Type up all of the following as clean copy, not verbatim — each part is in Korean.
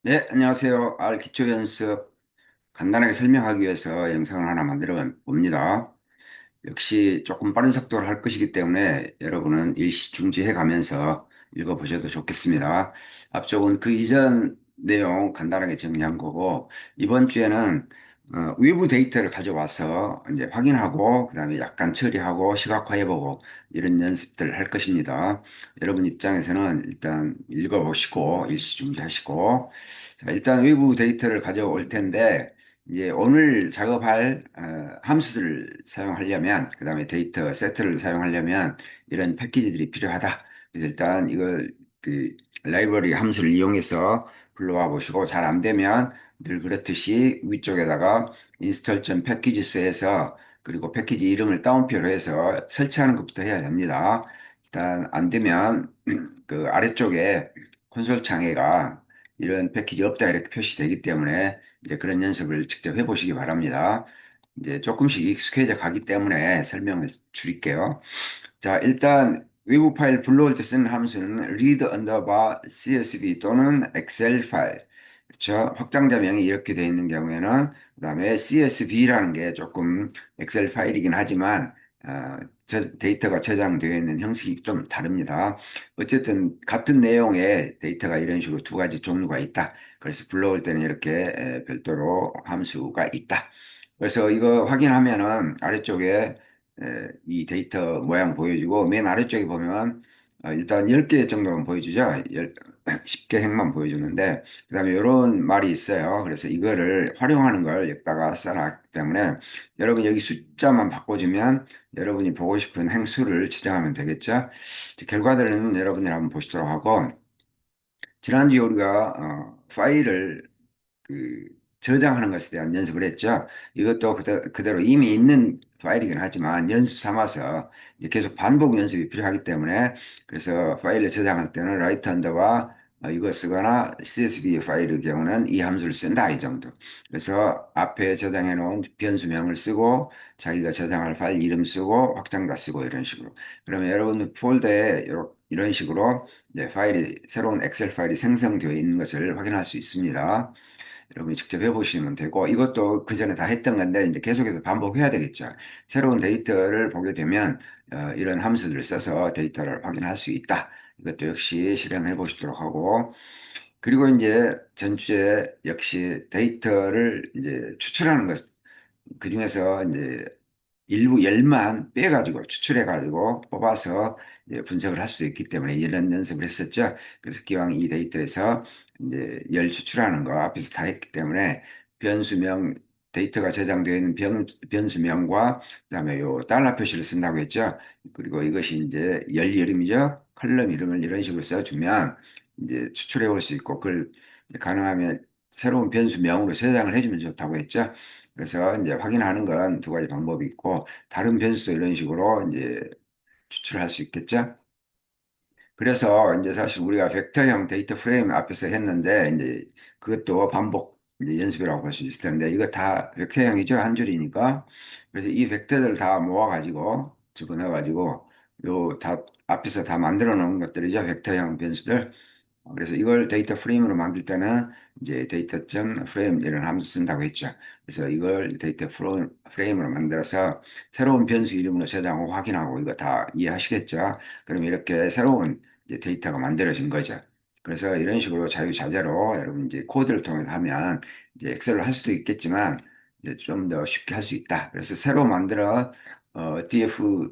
네, 안녕하세요. R 기초 연습 간단하게 설명하기 위해서 영상을 하나 만들어 봅니다. 역시 조금 빠른 속도로 할 것이기 때문에 여러분은 일시 중지해 가면서 읽어보셔도 좋겠습니다. 앞쪽은 그 이전 내용 간단하게 정리한 거고, 이번 주에는 외부 데이터를 가져와서 이제 확인하고, 그 다음에 약간 처리하고, 시각화해보고, 이런 연습들을 할 것입니다. 여러분 입장에서는 일단 읽어보시고, 일시 중지하시고, 자, 일단 외부 데이터를 가져올 텐데, 이제 오늘 작업할 함수들을 사용하려면, 그 다음에 데이터 세트를 사용하려면 이런 패키지들이 필요하다. 그래서 일단 이걸 그 라이브러리 함수를 이용해서 불러와 보시고, 잘 안 되면 늘 그렇듯이 위쪽에다가 install.packages에서 그리고 패키지 이름을 따옴표로 해서 설치하는 것부터 해야 됩니다. 일단 안 되면 그 아래쪽에 콘솔 창에가 이런 패키지 없다 이렇게 표시되기 때문에 이제 그런 연습을 직접 해보시기 바랍니다. 이제 조금씩 익숙해져 가기 때문에 설명을 줄일게요. 자, 일단 외부 파일 불러올 때 쓰는 함수는 read underbar CSV 또는 엑셀 파일. 그렇죠? 확장자명이 이렇게 되어 있는 경우에는 그다음에 CSV라는 게 조금 엑셀 파일이긴 하지만 데이터가 저장되어 있는 형식이 좀 다릅니다. 어쨌든 같은 내용의 데이터가 이런 식으로 두 가지 종류가 있다. 그래서 불러올 때는 이렇게 별도로 함수가 있다. 그래서 이거 확인하면은 아래쪽에 이 데이터 모양 보여주고 맨 아래쪽에 보면 일단 10개 정도만 보여주죠. 10개 행만 보여주는데 그다음에 이런 말이 있어요. 그래서 이거를 활용하는 걸 여기다가 써놨기 때문에 여러분 여기 숫자만 바꿔주면 여러분이 보고 싶은 행수를 지정하면 되겠죠. 결과들은 여러분이 한번 보시도록 하고 지난주에 우리가 파일을 그 저장하는 것에 대한 연습을 했죠. 이것도 그대로 이미 있는 파일이긴 하지만 연습 삼아서 이제 계속 반복 연습이 필요하기 때문에 그래서 파일을 저장할 때는 라이트 언더바 이거 쓰거나 CSV 파일의 경우는 이 함수를 쓴다 이 정도. 그래서 앞에 저장해 놓은 변수명을 쓰고 자기가 저장할 파일 이름 쓰고 확장자 쓰고 이런 식으로. 그러면 여러분 폴더에 이런 식으로 이제 새로운 엑셀 파일이 생성되어 있는 것을 확인할 수 있습니다. 여러분이 직접 해보시면 되고 이것도 그 전에 다 했던 건데 이제 계속해서 반복해야 되겠죠. 새로운 데이터를 보게 되면 이런 함수들을 써서 데이터를 확인할 수 있다. 이것도 역시 실행해 보시도록 하고 그리고 이제 전주에 역시 데이터를 이제 추출하는 것 그중에서 이제 일부 열만 빼가지고 추출해가지고 뽑아서 이제 분석을 할 수도 있기 때문에 이런 연습을 했었죠. 그래서 기왕 이 데이터에서 이제 열 추출하는 거 앞에서 다 했기 때문에 변수명 데이터가 저장되어 있는 변수명과 그다음에 요 달러 표시를 쓴다고 했죠. 그리고 이것이 이제 열 이름이죠. 컬럼 이름을 이런 식으로 써주면 이제 추출해 올 수 있고 그걸 가능하면 새로운 변수명으로 저장을 해주면 좋다고 했죠. 그래서 이제 확인하는 건 두 가지 방법이 있고 다른 변수도 이런 식으로 이제 추출할 수 있겠죠. 그래서 이제 사실 우리가 벡터형 데이터 프레임 앞에서 했는데 이제 그것도 반복 이제 연습이라고 볼 수 있을 텐데 이거 다 벡터형이죠. 한 줄이니까. 그래서 이 벡터들을 다 모아가지고 집어넣어가지고 요 다 앞에서 다 만들어 놓은 것들이죠. 벡터형 변수들. 그래서 이걸 데이터 프레임으로 만들 때는 이제 데이터.frame 프레임 이런 함수 쓴다고 했죠. 그래서 이걸 데이터 프레임으로 만들어서 새로운 변수 이름으로 저장하고 확인하고 이거 다 이해하시겠죠? 그럼 이렇게 새로운 이제 데이터가 만들어진 거죠. 그래서 이런 식으로 자유자재로 여러분 이제 코드를 통해서 하면 이제 엑셀로 할 수도 있겠지만 이제 좀 더 쉽게 할 수 있다. 그래서 새로 만들어 DF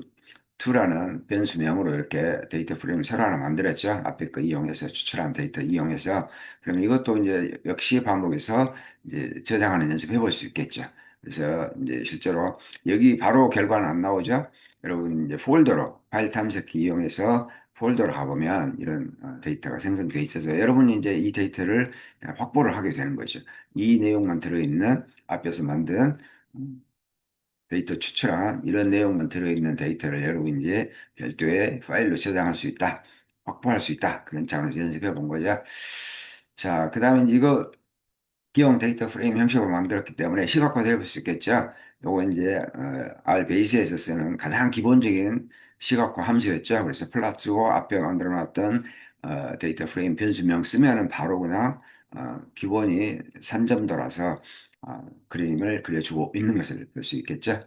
2라는 변수명으로 이렇게 데이터 프레임을 새로 하나 만들었죠. 앞에 거 이용해서 추출한 데이터 이용해서. 그럼 이것도 이제 역시 반복해서 이제 저장하는 연습 해볼 수 있겠죠. 그래서 이제 실제로 여기 바로 결과는 안 나오죠. 여러분 이제 폴더로 파일 탐색기 이용해서 폴더로 가보면 이런 데이터가 생성되어 있어서 여러분이 이제 이 데이터를 확보를 하게 되는 거죠. 이 내용만 들어있는 앞에서 만든 음, 데이터 추출한 이런 내용만 들어있는 데이터를 여러분이 이제 별도의 파일로 저장할 수 있다. 확보할 수 있다. 그런 차원에서 연습해 본 거죠. 자, 그 다음에 이거 기용 데이터 프레임 형식으로 만들었기 때문에 시각화도 해볼 수 있겠죠. 요거 이제 R 베이스에서 쓰는 가장 기본적인 시각화 함수였죠. 그래서 플러스 쓰고 앞에 만들어 놨던 데이터 프레임 변수명 쓰면은 바로 그냥 기본이 산점도라서 그림을 그려주고 있는 것을 볼 수 있겠죠.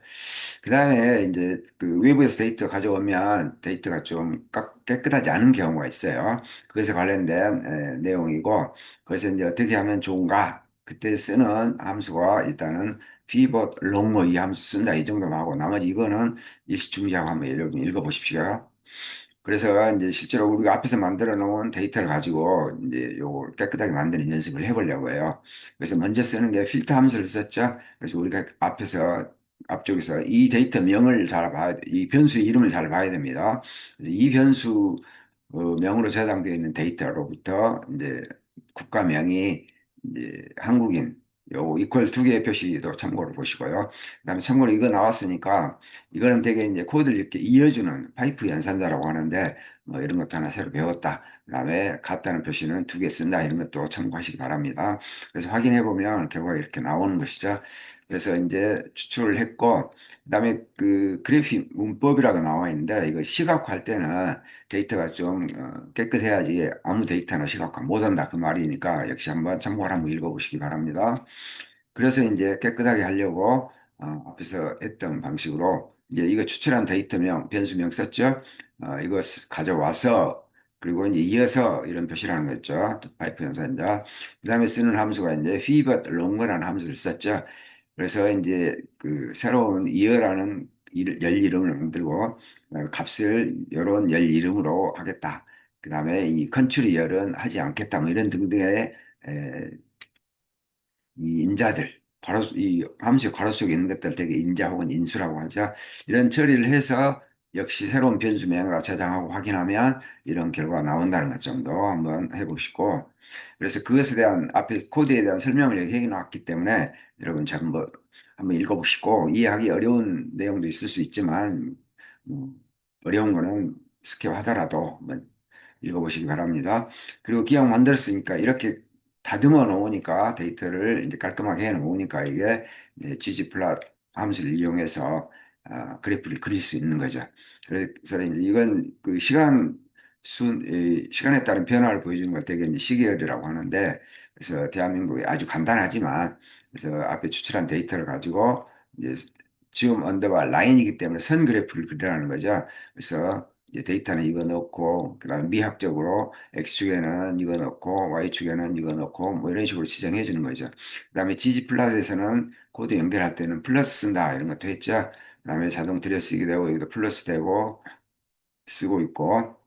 그 다음에 이제 그 외부에서 데이터 가져오면 데이터가 좀 깨끗하지 않은 경우가 있어요. 그것에 관련된 내용이고, 그래서 이제 어떻게 하면 좋은가? 그때 쓰는 함수가 일단은 pivot longo 이 함수 쓴다 이 정도만 하고 나머지 이거는 일시중지하고 한번 여러분 읽어보십시오. 그래서 이제 실제로 우리가 앞에서 만들어 놓은 데이터를 가지고 이제 요거 깨끗하게 만드는 연습을 해보려고 해요. 그래서 먼저 쓰는 게 필터 함수를 썼죠. 그래서 우리가 앞쪽에서 이 데이터 명을 잘 봐야, 이 변수 이름을 잘 봐야 됩니다. 그래서 이 변수 명으로 저장되어 있는 데이터로부터 이제 국가명이 이제 한국인 요 이퀄 두 개의 표시도 참고로 보시고요. 그다음에 참고로 이거 나왔으니까 이거는 되게 이제 코드를 이렇게 이어주는 파이프 연산자라고 하는데 뭐 이런 것도 하나 새로 배웠다. 그다음에 같다는 표시는 두 개 쓴다. 이런 것도 참고하시기 바랍니다. 그래서 확인해 보면 결과가 이렇게 나오는 것이죠. 그래서 이제 추출을 했고 그다음에 그 그래픽 문법이라고 나와 있는데 이거 시각화할 때는 데이터가 좀 깨끗해야지 아무 데이터나 시각화 못한다 그 말이니까 역시 한번 참고를 한번 읽어보시기 바랍니다. 그래서 이제 깨끗하게 하려고 앞에서 했던 방식으로 이제 이거 추출한 데이터명, 변수명 썼죠. 이거 가져와서 그리고 이제 이어서 이런 표시를 하는 거죠. 파이프 연산자. 그다음에 쓰는 함수가 이제 pivot longer라는 함수를 썼죠. 그래서 이제 그 새로운 이어라는 열 이름을 만들고 값을 이런 열 이름으로 하겠다. 그다음에 이 컨트롤 이열은 하지 않겠다. 뭐 이런 등등의 이 인자들, 이 함수의 괄호 속에 있는 것들 되게 인자 혹은 인수라고 하죠. 이런 처리를 해서 역시 새로운 변수명을 저장하고 확인하면 이런 결과가 나온다는 것 정도 한번 해보시고, 그래서 그것에 대한 앞에 코드에 대한 설명을 여기 해 놓았기 때문에 여러분 전부 한번 읽어보시고 이해하기 어려운 내용도 있을 수 있지만 어려운 거는 스킵하더라도 한번 읽어보시기 바랍니다. 그리고 기왕 만들었으니까 이렇게 다듬어 놓으니까 데이터를 이제 깔끔하게 해 놓으니까 이게 ggplot 함수를 이용해서 그래프를 그릴 수 있는 거죠. 그래서 이제 이건 그 시간에 따른 변화를 보여주는 걸 되게 이제 시계열이라고 하는데 그래서 대한민국에 아주 간단하지만 그래서 앞에 추출한 데이터를 가지고 이제 지금 언더바 라인이기 때문에 선 그래프를 그리라는 거죠. 그래서 이제 데이터는 이거 넣고 그다음 미학적으로 x축에는 이거 넣고 y축에는 이거 넣고 뭐 이런 식으로 지정해 주는 거죠. 그다음에 gg플랫에서는 코드 연결할 때는 플러스 쓴다 이런 것도 했죠. 그다음에 자동 들여쓰기 되고 여기도 플러스 되고 쓰고 있고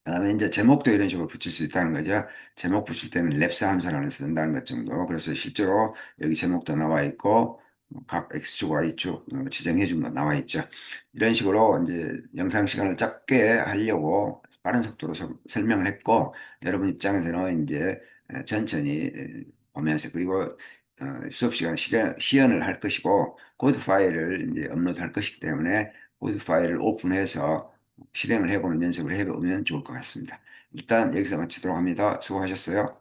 그다음에 이제 제목도 이런 식으로 붙일 수 있다는 거죠. 제목 붙일 때는 랩스 함수를 쓴다는 것 정도. 그래서 실제로 여기 제목도 나와 있고 각 X축, Y축 지정해 준 거 나와 있죠. 이런 식으로 이제 영상 시간을 짧게 하려고 빠른 속도로 설명을 했고 여러분 입장에서는 이제 천천히 보면서 그리고 수업 시간 시연을 할 것이고 코드 파일을 이제 업로드할 것이기 때문에 코드 파일을 오픈해서 실행을 해보는 연습을 해보면 좋을 것 같습니다. 일단 여기서 마치도록 합니다. 수고하셨어요.